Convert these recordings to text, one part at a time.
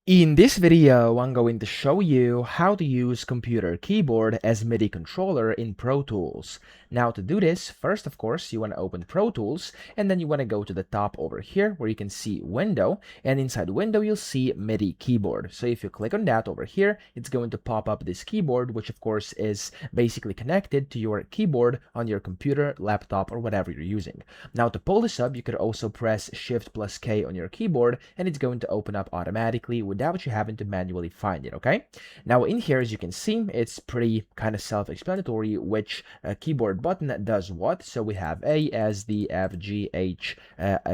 In this video, I'm going to show you how to use computer keyboard as MIDI controller in Pro Tools. Now to do this, first of course, you want to open Pro Tools and then you want to go to the top over here where you can see Window, and inside Window you'll see MIDI keyboard. So if you click on that over here, it's going to pop up this keyboard, which of course is basically connected to your keyboard on your computer, laptop, or whatever you're using. Now to pull this up, you could also press Shift plus K on your keyboard and it's going to open up automatically without you having to manually find it, okay? Now in here, as you can see, it's pretty kind of self-explanatory which keyboard button does what. So we have A as the F, G, H,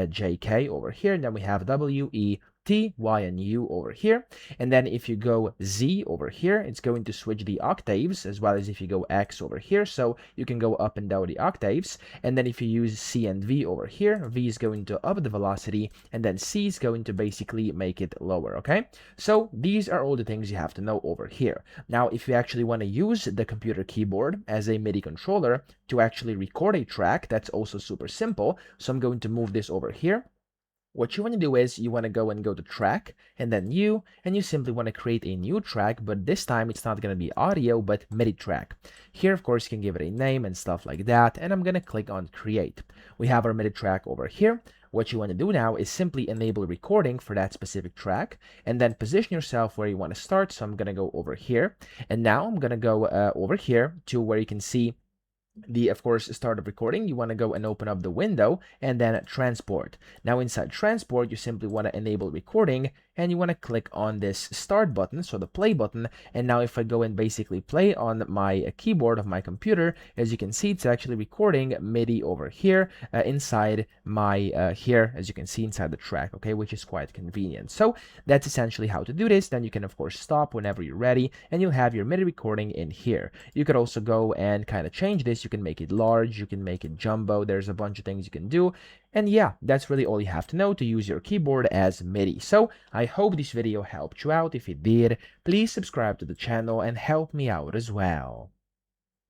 J, K over here, and then we have W, E, T, Y, and U over here. And then if you go Z over here, it's going to switch the octaves, as well as if you go X over here, so you can go up and down the octaves. And then if you use C and V over here, V is going to up the velocity, and then C is going to basically make it lower, okay? So these are all the things you have to know over here. Now, if you actually want to use the computer keyboard as a MIDI controller to actually record a track, that's also super simple. So I'm going to move this over here. What you want to do is you want to go to track and then new, and you simply want to create a new track, but this time it's not going to be audio but MIDI track. Here of course you can give it a name and stuff like that, and I'm going to click on create. We have our MIDI track over here. What you want to do now is simply enable recording for that specific track and then position yourself where you want to start. So I'm going to go over here, and now I'm going to go over here to where you can see the, of course, start of recording. You want to go and open up the window and then transport. Now inside transport, you simply want to enable recording and you want to click on this start button, so the play button. And now if I go and basically play on my keyboard of my computer, as you can see, it's actually recording MIDI over here inside my here, as you can see, inside the track, okay, which is quite convenient. So that's essentially how to do this. Then you can of course stop whenever you're ready and you'll have your MIDI recording in here. You could also go and kind of change this. You can make it large, you can make it jumbo. There's a bunch of things you can do. And yeah, that's really all you have to know to use your keyboard as MIDI. So I hope this video helped you out. If it did, please subscribe to the channel and help me out as well.